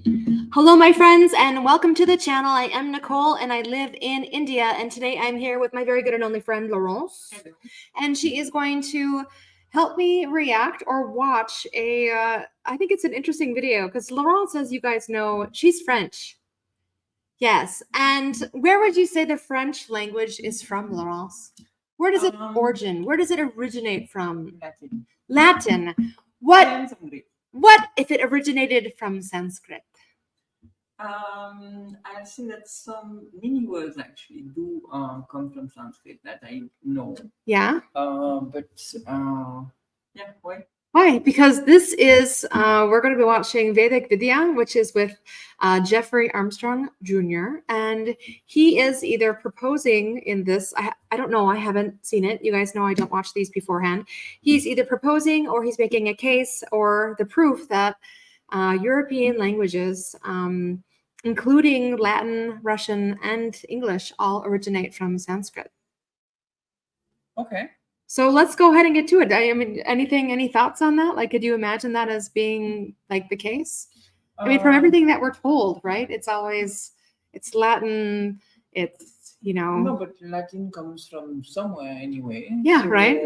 Hello, my friends, and welcome to the channel. I am Nicole, and I live in India. And today I'm here with my very good and only friend, Laurence. Hello. And she is going to help me react or watch I think it's an interesting video because Laurence, as you guys know, she's French. Yes. And where would you say the French language is from, Laurence? Where does it origin? Where does it originate from? Latin. Latin. What? And some Greek. What if it originated from Sanskrit? I've seen that some many words actually do come from Sanskrit that I know. Yeah. Yeah, why? Why? Because this is, we're going to be watching Vedic Vidya, which is with Jeffrey Armstrong Jr. And he is either proposing in this, I don't know, I haven't seen it. You guys know I don't watch these beforehand. He's either proposing or he's making a case or the proof that European languages, including Latin, Russian, and English, all originate from Sanskrit. Okay. So let's go ahead and get to it. I mean, any thoughts on that? Like, could you imagine that as being like the case? I mean, from everything that we're told, right? It's always, it's Latin, it's, No, but Latin comes from somewhere anyway. Yeah, so, right?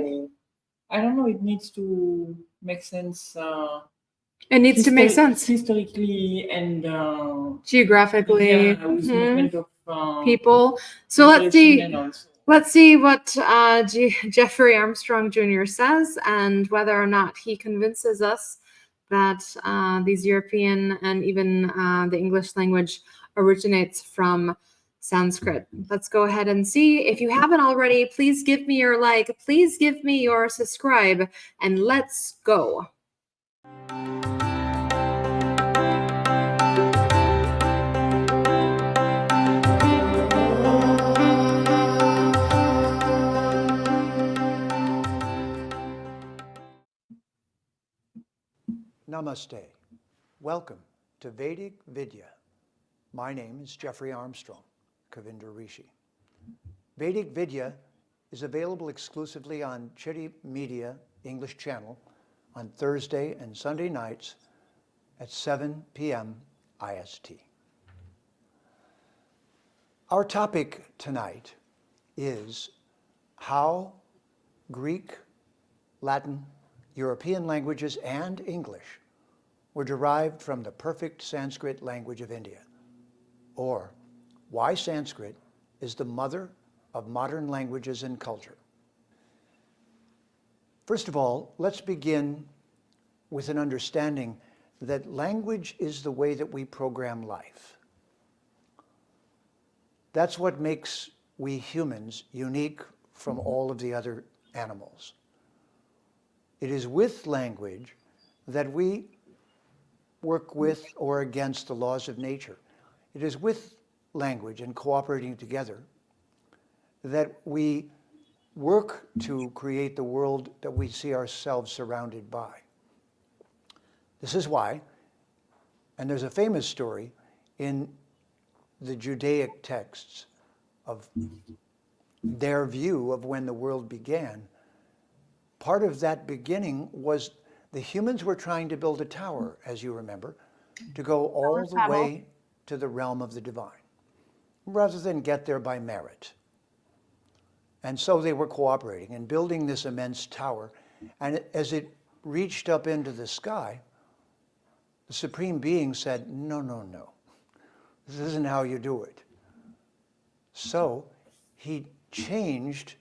I don't know, it needs to make sense. It needs to make sense. Historically and Geographically, yeah, with movement of people. So let's see. and also. Let's see what Jeffrey Armstrong Jr. says and whether or not he convinces us that these European and even the English language originates from Sanskrit. Let's go ahead and see. If you haven't already, please give me your like, please give me your subscribe, and let's go. Namaste. Welcome to Vedic Vidya. My name is Jeffrey Armstrong, Kavinder Rishi. Vedic Vidya is available exclusively on Chitty Media English channel on Thursday and Sunday nights at 7 p.m. IST. Our topic tonight is how Greek, Latin, European languages, and English were derived from the perfect Sanskrit language of India, or why Sanskrit is the mother of modern languages and culture. First of all, let's begin with an understanding that language is the way that we program life. That's what makes we humans unique from all of the other animals. It is with language that we work with or against the laws of nature. It is with language and cooperating together that we work to create the world that we see ourselves surrounded by. This is why, and there's a famous story in the Judaic texts of their view of when the world began. Part of that beginning was the humans were trying to build a tower, as you remember, to go all the way to the realm of the divine, rather than get there by merit. And so they were cooperating and building this immense tower. And as it reached up into the sky, the Supreme Being said, no, no, no. This isn't how you do it. So he changed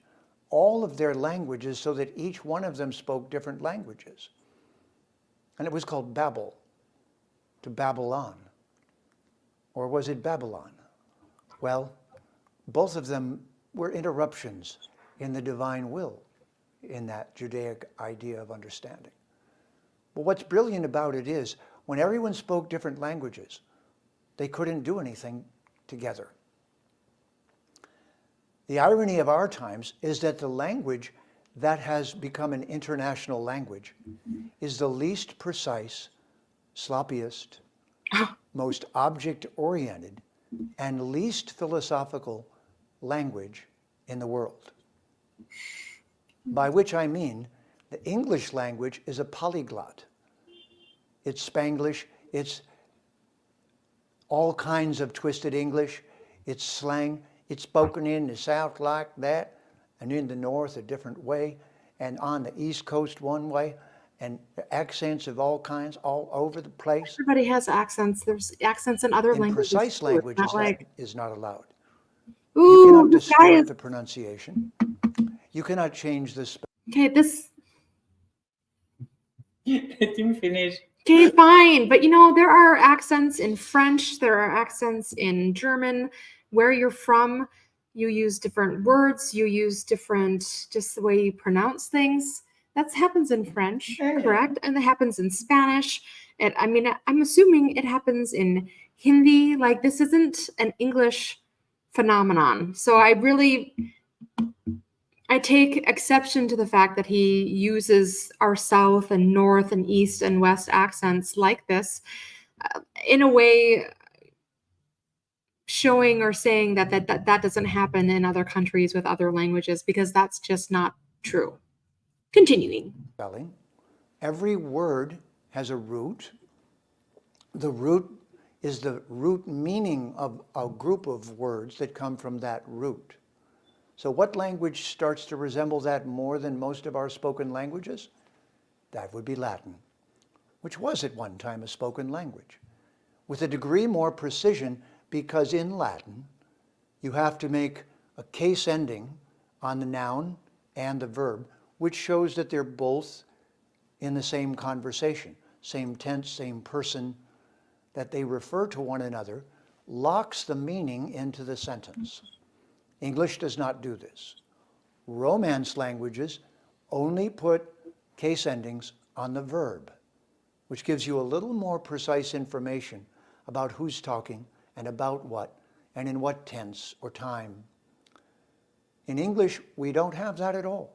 all of their languages so that each one of them spoke different languages. And it was called Babel, to Babylon. Or was it Babylon? Well, both of them were interruptions in the divine will, in that Judaic idea of understanding. But what's brilliant about it is, when everyone spoke different languages, they couldn't do anything together. The irony of our times is that the language that has become an international language is the least precise, sloppiest, most object-oriented, and least philosophical language in the world. By which I mean, the English language is a polyglot. It's Spanglish, it's all kinds of twisted English. It's slang. It's spoken in the South like that, and in the North a different way, and on the East Coast one way, and accents of all kinds all over the place. Everybody has accents. There's accents in other In languages. precise too. It's languages, not like, that is not allowed. You ooh, cannot this guy distort is the pronunciation. You cannot change the spelling. okay. This Let him finish. okay, fine. But you know, there are accents in French. There are accents in German. Where you're from, you use different words. You use different, just the way you pronounce things. That happens in French, Yeah. correct? And it happens in Spanish. And I mean, I'm assuming it happens in Hindi. Like this isn't an English phenomenon. So I take exception to the fact that he uses our South and North and East and West accents like this in a way showing or saying that doesn't happen in other countries with other languages, because that's just not true. Continuing. Every word has a root. The root is the root meaning of a group of words that come from that root. So what language starts to resemble that more than most of our spoken languages? That would be Latin, which was at one time a spoken language, with a degree more precision, because in Latin you have to make a case ending on the noun and the verb, which shows that they're both in the same conversation, same tense, same person, that they refer to one another, locks the meaning into the sentence. English does not do this. Romance languages only put case endings on the verb, which gives you a little more precise information about who's talking and about what and in what tense or time. In English, we don't have that at all.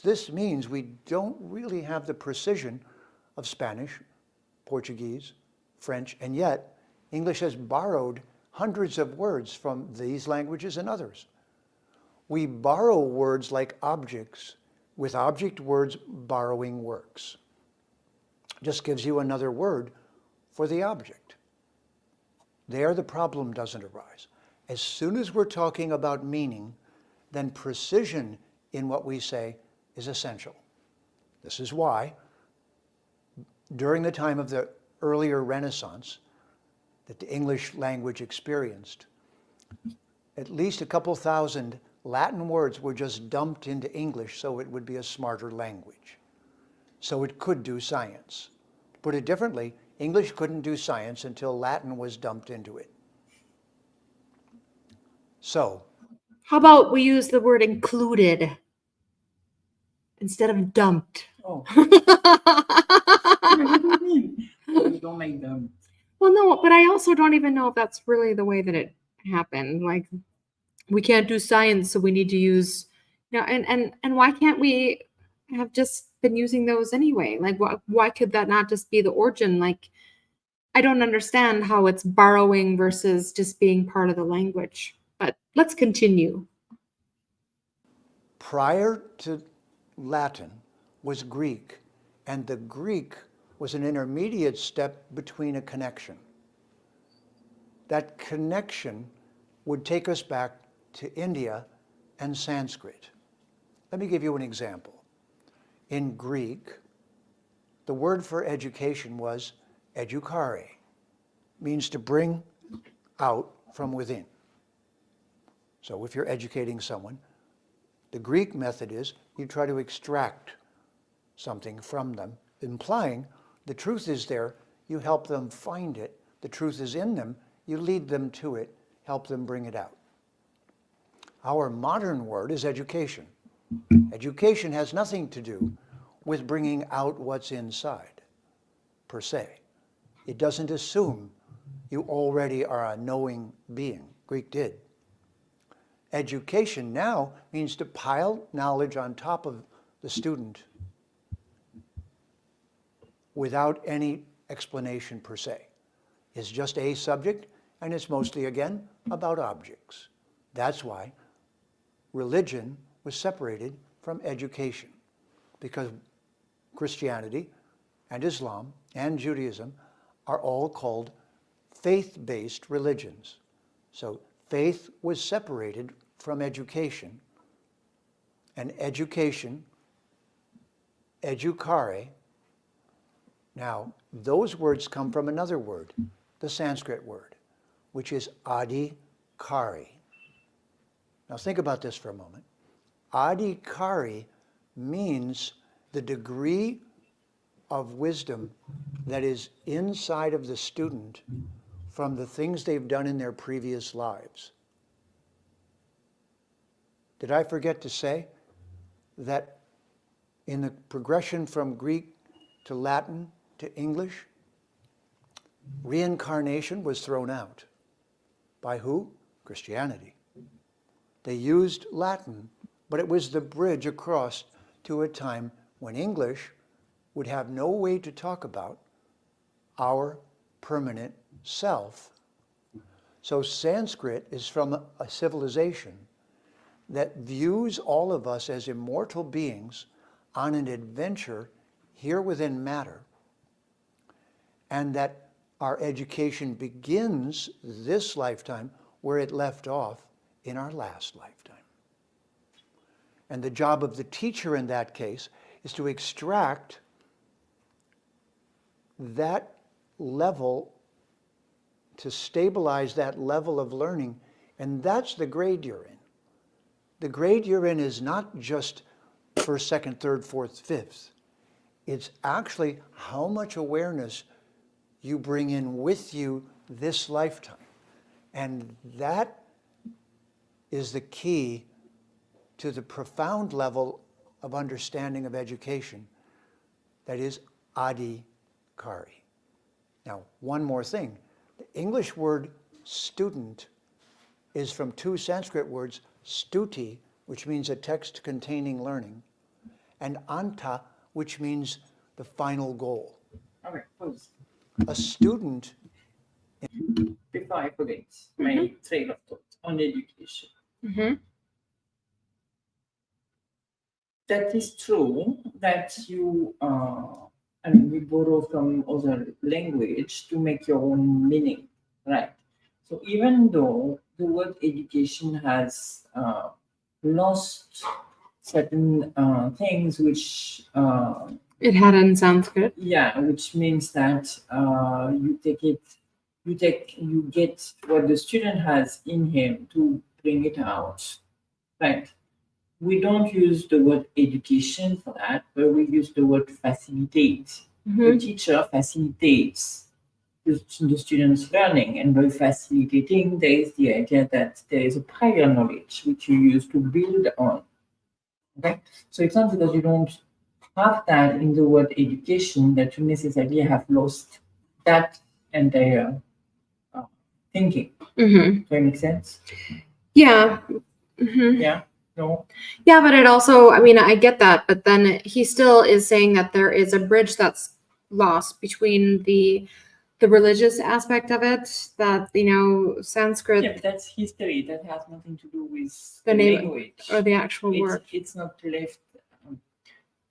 This means we don't really have the precision of Spanish, Portuguese, French, and yet English has borrowed hundreds of words from these languages and others. We borrow words like objects, with object words borrowing works. Just gives you another word for the object. There the problem doesn't arise. As soon as we're talking about meaning, then precision in what we say is essential. This is why, during the time of the earlier Renaissance that the English language experienced, at least a couple thousand Latin words were just dumped into English so it would be a smarter language, so it could do science. To put it differently, English couldn't do science until Latin was dumped into it. So, How about we use the word included instead of dumped? Oh, what do you mean? You don't like them. Well, no, but I also don't even know if that's really the way that it happened. Like, we can't do science, so we need to use, you know, and why can't we have just been using those anyway? Like, why could that not just be the origin? Like, I don't understand how it's borrowing versus just being part of the language. But let's continue. prior to Latin was Greek, and the Greek was an intermediate step between a connection. That connection would take us back to India and Sanskrit. Let me give you an example. In Greek, the word for education was educare, means to bring out from within. So if you're educating someone, the Greek method is you try to extract something from them, implying the truth is there, you help them find it, the truth is in them, you lead them to it, help them bring it out. Our modern word is education. Education has nothing to do with bringing out what's inside, per se. It doesn't assume you already are a knowing being. Greek did. Education now means to pile knowledge on top of the student without any explanation per se. It's just a subject, and it's mostly, again, about objects. That's why religion was separated from education, because Christianity and Islam and Judaism are all called faith-based religions. So faith was separated from education, and education, educare. Now, those words come from another word, the Sanskrit word, which is adhikari. Now think about this for a moment. Adhikari means the degree of wisdom that is inside of the student from the things they've done in their previous lives. Did I forget to say that in the progression from Greek to Latin to English, reincarnation was thrown out. By who? Christianity. They used Latin, but it was the bridge across to a time when English would have no way to talk about our permanent self. So Sanskrit is from a civilization that views all of us as immortal beings on an adventure here within matter, and that our education begins this lifetime where it left off in our last lifetime. And the job of the teacher in that case is to extract that level, to stabilize that level of learning, and that's the grade you're in. The grade you're in is not just first, second, third, fourth, fifth. It's actually how much awareness you bring in with you this lifetime. And that is the key to the profound level of understanding of education that is adhikari. Now, one more thing. The English word student is from two Sanskrit words, stuti, which means a text containing learning, and anta, which means the final goal. Okay, pause. A student. Before I forget my trail of thought on education. That is true that you, I mean, we borrow from other language to make your own meaning, right? So even though the word education has lost certain things which It had in Sanskrit. yeah, which means that you get what the student has in him to bring it out, right? We don't use the word education for that, but we use the word facilitate. The teacher facilitates the student's learning, and by facilitating, there is the idea that there is a prior knowledge which you use to build on. Okay, so it's not because you don't have that in the word education that you necessarily have lost that entire thinking. Does that make sense? Yeah. Yeah. No. Yeah, but it also, I mean, I get that, but then he still is saying that there is a bridge that's lost between the religious aspect of it, that, you know, Sanskrit. Yeah, but that's history. That has nothing to do with The the name language or the actual word. It's not left.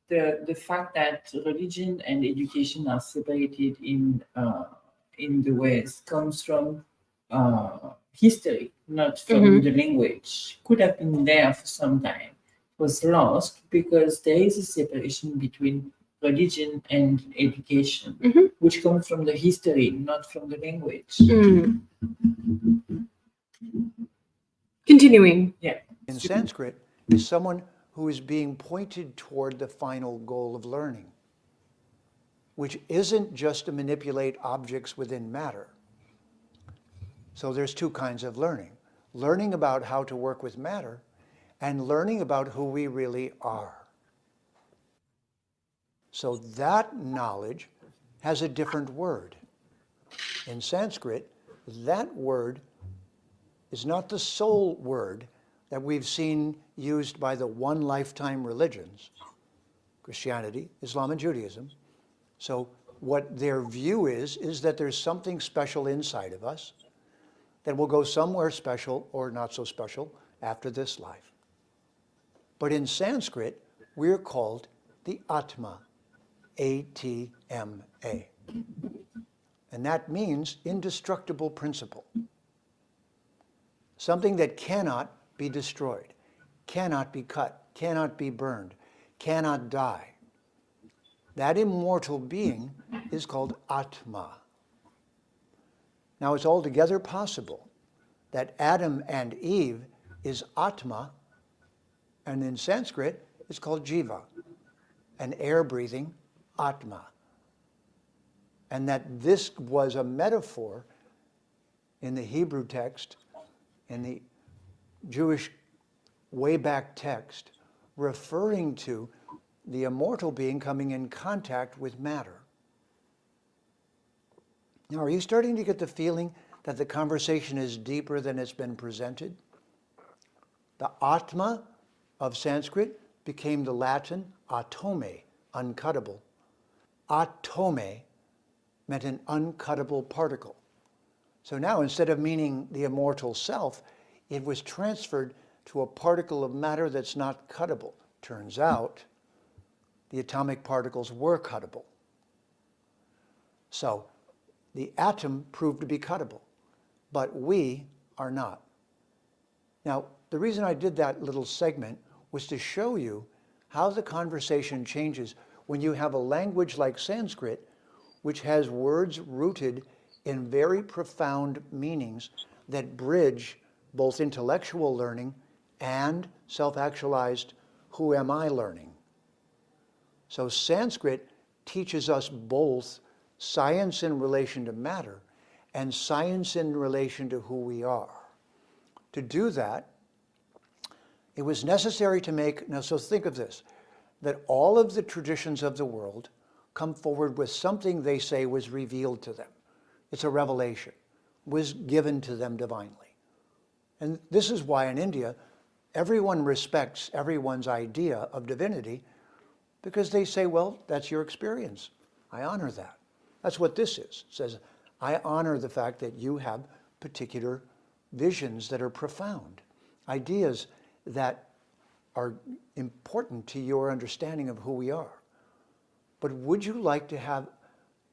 The fact that religion and education are separated in the West comes from history, not from the language. Could have been there for some time, was lost because there is a separation between religion and education, which comes from the history, not from the language. Continuing. Yeah. In Sanskrit is someone who is being pointed toward the final goal of learning, which isn't just to manipulate objects within matter. So there's two kinds of learning. Learning about how to work with matter and learning about who we really are. So that knowledge has a different word. In Sanskrit, that word is not the sole word that we've seen used by the one lifetime religions, Christianity, Islam, and Judaism. So what their view is that there's something special inside of us that will go somewhere special or not so special after this life. But in Sanskrit, we're called the Atma, A-T-M-A. And that means indestructible principle. Something that cannot be destroyed, cannot be cut, cannot be burned, cannot die. That immortal being is called Atma. Now it's altogether possible that Adam and Eve is Atma, and in Sanskrit it's called Jiva, an air-breathing Atma. And that this was a metaphor in the Hebrew text, in the Jewish way back text, referring to the immortal being coming in contact with matter. Now, are you starting to get the feeling that the conversation is deeper than it's been presented? The Atma of Sanskrit became the Latin atome, uncuttable. Atome meant an uncuttable particle. So now, instead of meaning the immortal self, it was transferred to a particle of matter that's not cuttable. Turns out, the atomic particles were cuttable. So, the atom proved to be cuttable, but we are not. Now, the reason I did that little segment was to show you how the conversation changes when you have a language like Sanskrit, which has words rooted in very profound meanings that bridge both intellectual learning and self-actualized who am I learning. So Sanskrit teaches us both science in relation to matter and science in relation to who we are. To do that, it was necessary to make, now so think of this, that all of the traditions of the world come forward with something they say was revealed to them. It's a revelation, was given to them divinely. And this is why in India, everyone respects everyone's idea of divinity because they say, well, that's your experience. I honor that. That's what this is. It says, I honor the fact that you have particular visions that are profound, ideas that are important to your understanding of who we are. But would you like to have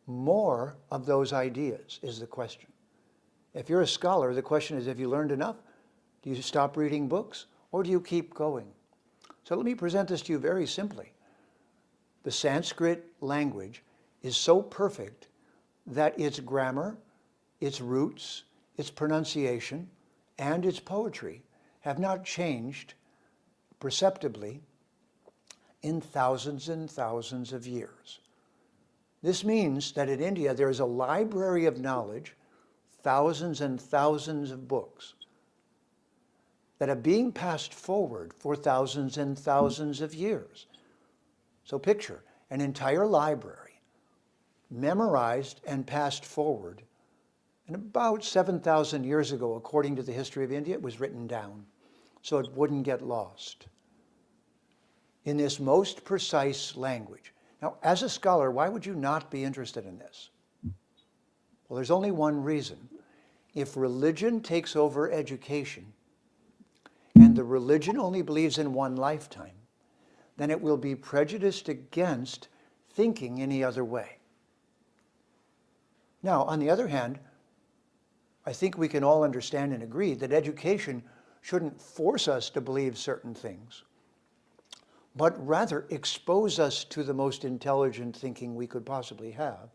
more of those ideas, is the question. If you're a scholar, the question is, have you learned enough? Do you stop reading books, or do you keep going? So let me present this to you very simply. The Sanskrit language is so perfect that its grammar, its roots, its pronunciation, and its poetry have not changed perceptibly in thousands and thousands of years. This means that in India there is a library of knowledge, thousands and thousands of books that are being passed forward for thousands and thousands of years. So picture an entire library memorized and passed forward. And about 7,000 years ago, according to the history of India, it was written down so it wouldn't get lost in this most precise language. Now, as a scholar, why would you not be interested in this? Well, there's only one reason. If religion takes over education, and the religion only believes in one lifetime, then it will be prejudiced against thinking any other way. Now, on the other hand, I think we can all understand and agree that education shouldn't force us to believe certain things, but rather expose us to the most intelligent thinking we could possibly have.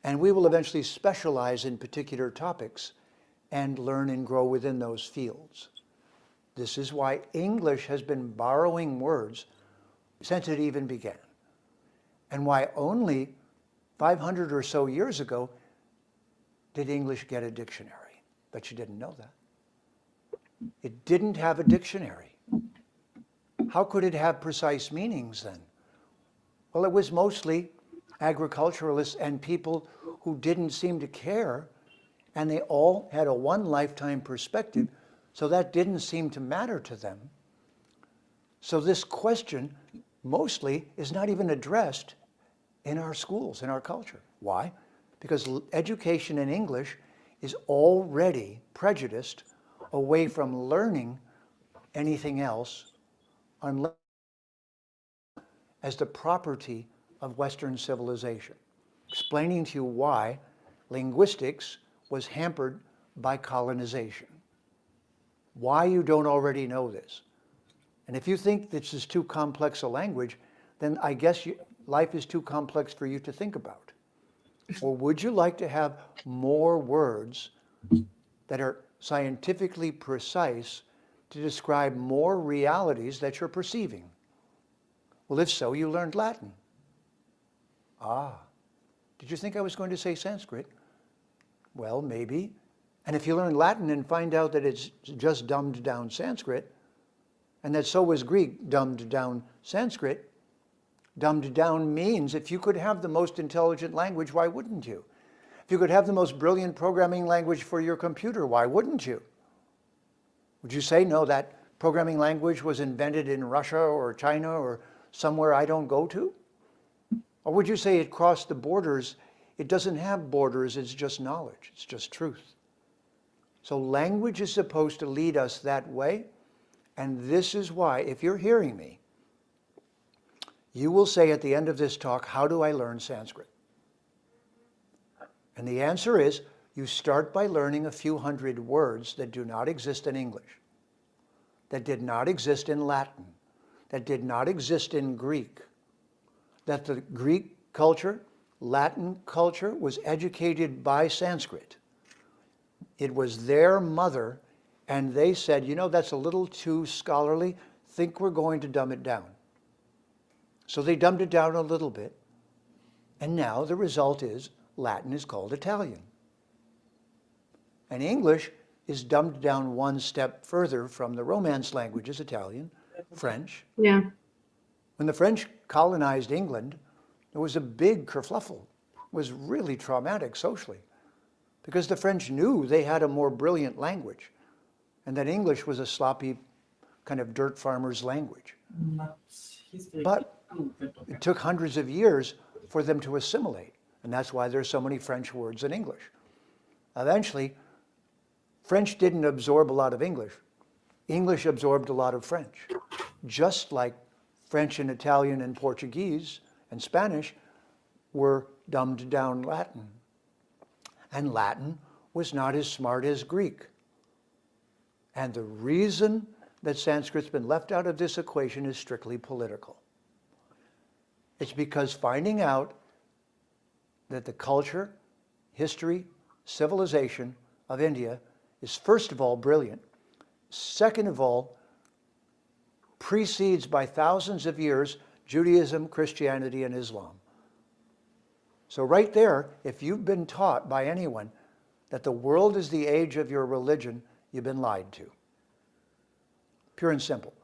And we will eventually specialize in particular topics and learn and grow within those fields. This is why English has been borrowing words since it even began, and why only 500 or so years ago did English get a dictionary. But you didn't know that. It didn't have a dictionary. How could it have precise meanings then? Well, it was mostly agriculturalists and people who didn't seem to care, and they all had a one lifetime perspective, so that didn't seem to matter to them. So this question mostly is not even addressed in our schools, in our culture. Why? Because education in English is already prejudiced away from learning anything else unless as the property of Western civilization. Explaining to you why linguistics was hampered by colonization. Why you don't already know this? And if you think this is too complex a language, then I guess life is too complex for you to think about. Or would you like to have more words that are scientifically precise to describe more realities that you're perceiving? Well, if so, you learned Latin. Ah, did you think I was going to say Sanskrit? Well, maybe. And if you learn Latin and find out that it's just dumbed down Sanskrit, and that so was Greek, dumbed down Sanskrit, dumbed down means if you could have the most intelligent language, why wouldn't you? If you could have the most brilliant programming language for your computer, why wouldn't you? Would you say, no, that programming language was invented in Russia or China or somewhere I don't go to? Or would you say it crossed the borders? It doesn't have borders, it's just knowledge, it's just truth. So language is supposed to lead us that way, and this is why, if you're hearing me, you will say at the end of this talk, how do I learn Sanskrit? And the answer is, you start by learning a few hundred words that do not exist in English, that did not exist in Latin, that did not exist in Greek, that the Greek culture, Latin culture was educated by Sanskrit. It was their mother, and they said, you know, that's a little too scholarly. Think we're going to dumb it down. So they dumbed it down a little bit, and now the result is Latin is called Italian. And English is dumbed down one step further from the Romance languages, Italian, French. Yeah. When the French colonized England, there was a big kerfluffle. It was really traumatic socially, because the French knew they had a more brilliant language, and that English was a sloppy kind of dirt farmer's language. But it took hundreds of years for them to assimilate, and that's why there's so many French words in English. Eventually, French didn't absorb a lot of English. English absorbed a lot of French, just like French and Italian and Portuguese and Spanish were dumbed down Latin. And Latin was not as smart as Greek. And the reason that Sanskrit's been left out of this equation is strictly political. It's because finding out that the culture, history, civilization of India is first of all brilliant, second of all, precedes by thousands of years Judaism, Christianity, and Islam. So right there, if you've been taught by anyone that the world is the age of your religion, you've been lied to. Pure and simple.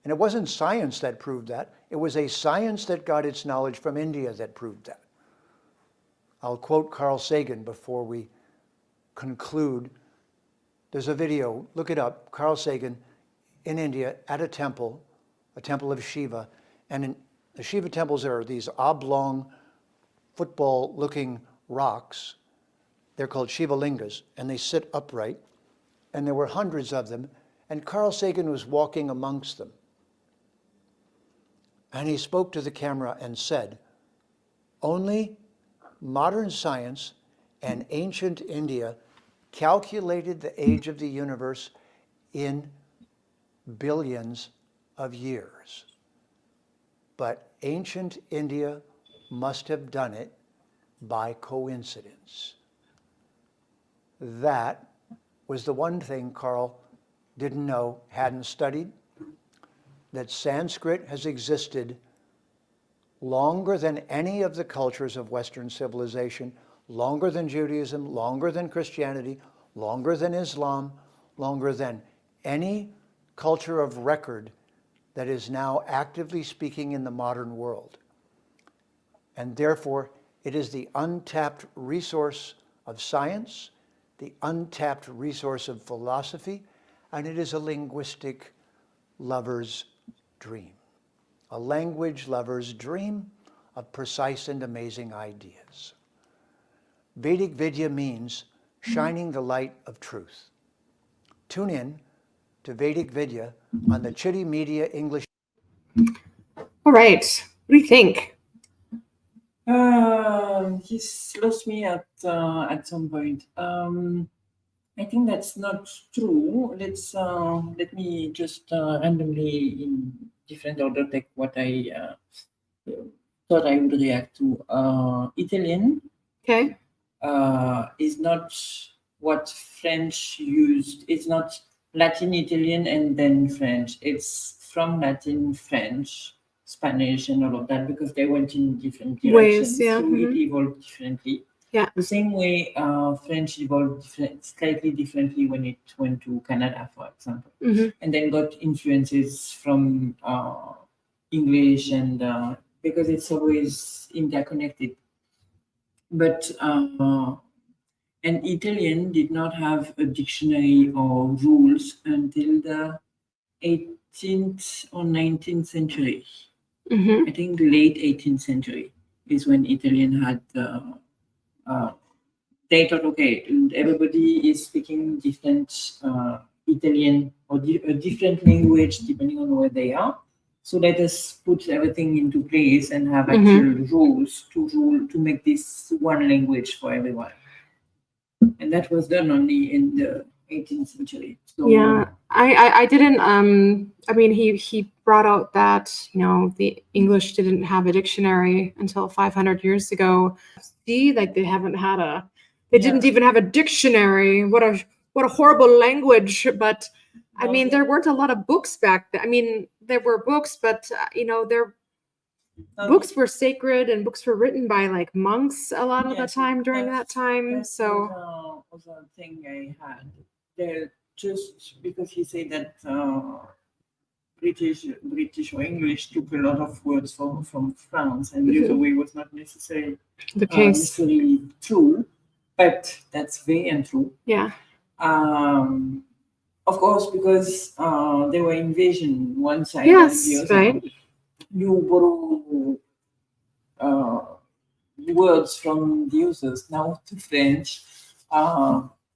And it wasn't science that proved that. It was a science that got its knowledge from India that proved that. I'll quote Carl Sagan before we conclude. There's a video, look it up, Carl Sagan in India at a temple of Shiva. And in the Shiva temples, there are these oblong, football-looking rocks. They're called Shiva lingas, and they sit upright. And there were hundreds of them, and Carl Sagan was walking amongst them. And he spoke to the camera and said, only modern science and ancient India calculated the age of the universe in billions of years. But ancient India must have done it by coincidence. That was the one thing Carl didn't know, hadn't studied, that Sanskrit has existed longer than any of the cultures of Western civilization, longer than Judaism, longer than Christianity, longer than Islam, longer than any culture of record that is now actively speaking in the modern world. And therefore, it is the untapped resource of science, the untapped resource of philosophy, and it is a linguistic lover's dream. A language lover's dream of precise and amazing ideas. Vedic Vidya means shining the light of truth. Tune in to Vedic Vidya on the Chitty Media English. All right. What do you think? He's lost me at some point. I think that's not true. Let me just randomly in different order take what I thought I would react to. Italian Okay. is not what French used. It's not Latin Italian and then French. It's from Latin, French, Spanish, and all of that because they went in different Ways, directions. yeah, So it evolved differently. Yeah. The same way French evolved slightly differently when it went to Canada, for example, and then got influences from English and because it's always interconnected. But an Italian did not have a dictionary or rules until the 18th or 19th century. I think late 18th century is when Italian had they thought, okay, everybody is speaking different Italian or a different language depending on where they are. So let us put everything into place and have actual rules to make this one language for everyone. And that was done only in the 18th century. So Yeah, I didn't. I mean, he brought out that the English didn't have a dictionary until 500 years ago. See, like they haven't had a. They didn't even have a dictionary. What a horrible language. But I mean, there weren't a lot of books back then. I mean, there were books, but their books were sacred and books were written by like monks a lot of the time during that time. So was a thing I had. There just because he said that British or English took a lot of words from France, and the other way was not necessarily the case. necessarily true, but that's very untrue. Yeah. Of course, because there were invasion one side Yes, and the other. right. You borrow words from the users now to French.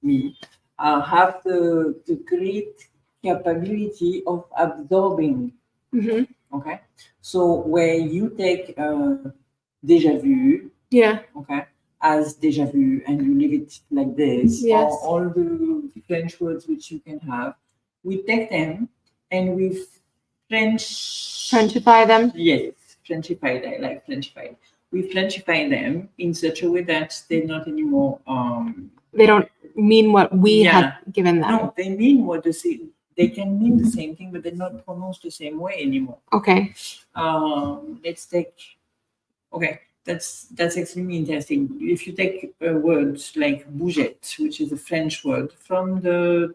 Me have the great capability of absorbing. Okay, so where you take déjà vu, okay, as déjà vu, and you leave it like this, Yes. or all the French words which you can have, we take them and we Frenchify them. Yes, Frenchified. I like Frenchified. We Frenchify them in such a way that they're not anymore. They don't mean what we had given them. No, they mean what they can mean the same thing, but they're not pronounced the same way anymore. Okay. Let's take. Okay, that's extremely interesting. If you take words like bougette, which is a French word from the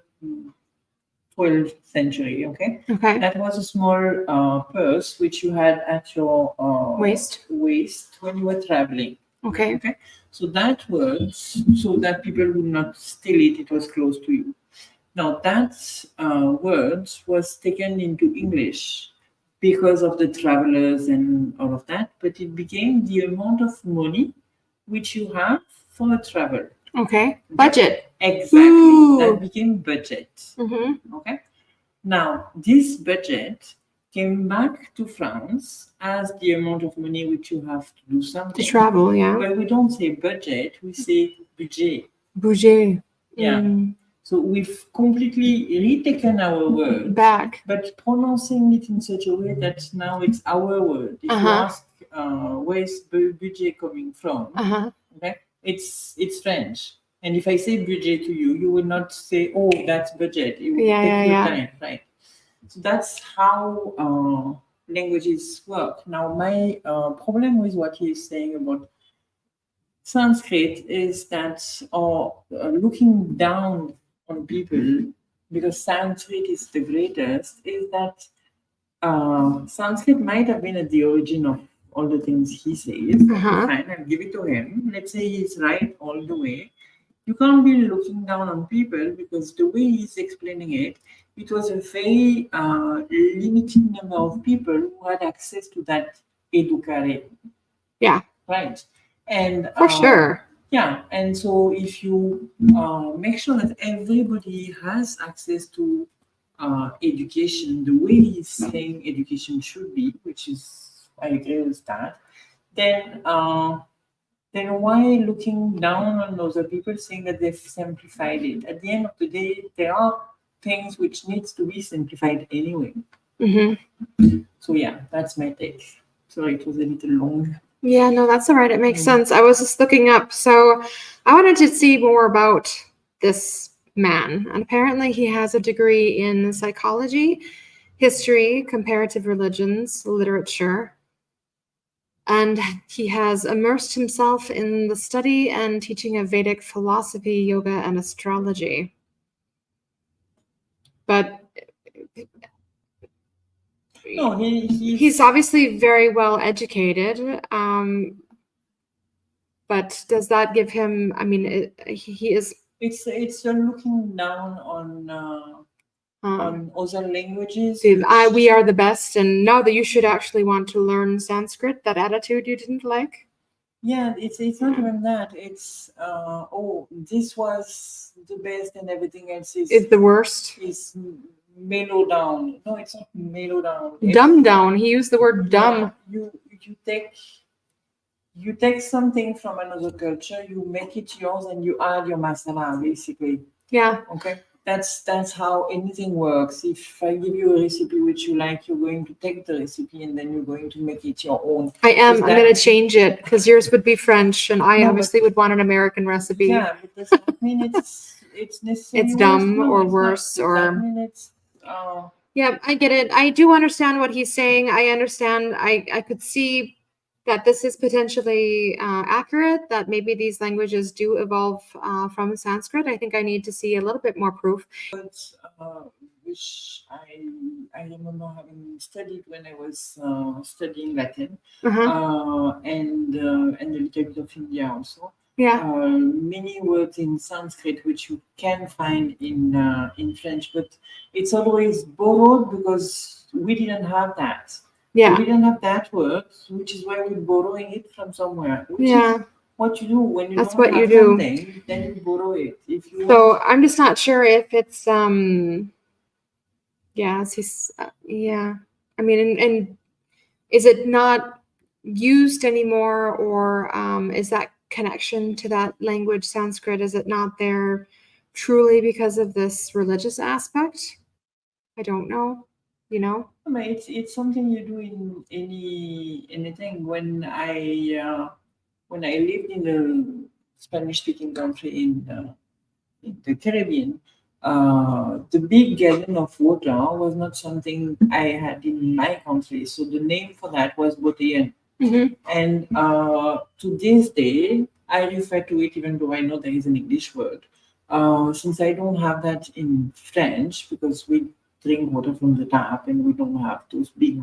12th century, okay? That was a small purse which you had at your waist when you were traveling. Okay. So that words, so that people would not steal it, it was close to you. Now that words was taken into English because of the travelers and all of that, but it became the amount of money which you have for travel. Okay. Budget. Exactly. Ooh. That became budget. Okay. Now, this budget came back to France as the amount of money which you have to do something. To travel, yeah. But we don't say budget, we say budget. Budget. Yeah. So we've completely retaken our word back, but pronouncing it in such a way that now it's our word. If you ask where's budget coming from, okay, it's French. And if I say budget to you, you will not say, "Oh, that's budget." It will take your time, right? So that's how languages work. Now, my problem with what he's saying about Sanskrit is that, or looking down on people, because Sanskrit is the greatest, is that Sanskrit might have been at the origin of all the things he says. Fine, I'll give it to him. Let's say he's right all the way. You can't be looking down on people because the way he's explaining it, it was a very limited number of people who had access to that educare. Yeah. Right. And for sure. Yeah. And so if you make sure that everybody has access to education, the way he's saying education should be, which is, I agree with that, then why looking down on other people saying that they've simplified it? At the end of the day, there are things which needs to be simplified anyway. So yeah, that's my take. Sorry, it was a little long. Yeah, no, that's all right. It makes sense. I was just looking up. So I wanted to see more about this man. And apparently he has a degree in psychology, history, comparative religions, literature. And he has immersed himself in the study and teaching of Vedic philosophy, yoga, and astrology. But No, he's obviously very well educated. But does that give him? I mean, he is. it's looking down on other languages. We are the best, and now that you should actually want to learn Sanskrit, that attitude you didn't like. Yeah, it's not even that. It's oh, this was the best, and everything else Is the worst. is mellow down. No, it's not mellow down. Dumb down. He used the word dumb. Yeah, you take something from another culture, you make it yours, and you add your masala, basically. Yeah. Okay. That's how anything works. If I give you a recipe which you like, you're going to take the recipe and then you're going to make it your own. I am. I'm going to change it because yours would be French, and I obviously would want an American recipe. Yeah, but does that mean it's necessarily it's dumb or worse or? Does that mean it's, Yeah, I get it. I do understand what he's saying. I understand. I could see that this is potentially accurate, that maybe these languages do evolve from Sanskrit. I think I need to see a little bit more proof. Which I remember having studied when I was studying Latin and a little bit of India also. Yeah. Many words in Sanskrit which you can find in French, but it's always borrowed because we didn't have that. Yeah. We didn't have that word, which is why we're borrowing it from somewhere. Which is what you do when you That's don't what have you do. Something, then you borrow it. If you so I'm just not sure if it's he's yeah. I mean, and is it not used anymore, or is that connection to that language Sanskrit, is it not there truly because of this religious aspect? I don't know. You know, I mean, it's something you do in anything. When I lived in a Spanish-speaking country in the Caribbean, the big gallon of water was not something I had in my country. So the name for that was botellon. And to this day, I refer to it, even though I know there is an English word. Since I don't have that in French, because we drink water from the tap and we don't have those big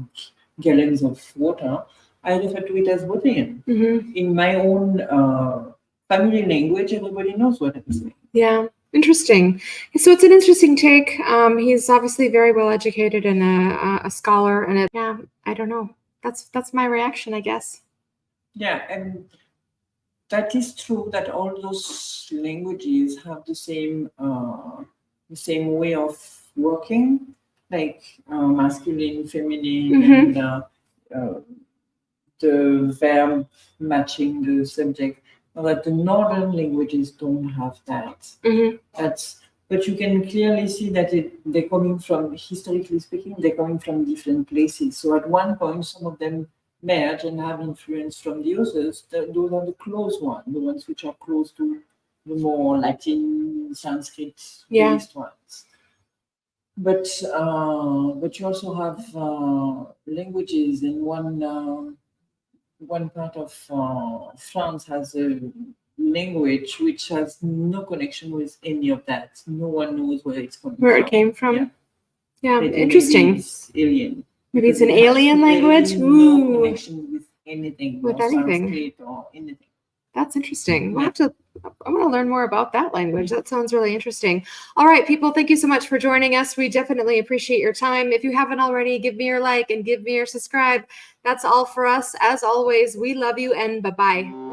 gallons of water, I refer to it as botellon. In my own family language, everybody knows what I'm saying. Yeah, interesting. So it's an interesting take. He's obviously very well educated and a scholar, and I don't know. That's my reaction, I guess. Yeah, and that is true that all those languages have the same way of working, like masculine, feminine, and the verb matching the subject. But the northern languages don't have that. But you can clearly see that they're coming from, historically speaking, they're coming from different places. So at one point, some of them merge and have influence from the others. Those are the close ones, the ones which are close to the more Latin, Sanskrit-based ones. But you also have languages, and one part of France has a language which has no connection with any of that. No one knows where it's coming from. Where it came from. Yeah, Maybe interesting. it's alien. Maybe it's an alien language. No connection with anything. With or anything. Sanskrit or anything. That's interesting. I want to learn more about that language. That sounds really interesting. All right, people, thank you so much for joining us. We definitely appreciate your time. If you haven't already, give me your like and give me your subscribe. That's all for us. As always, we love you and bye-bye.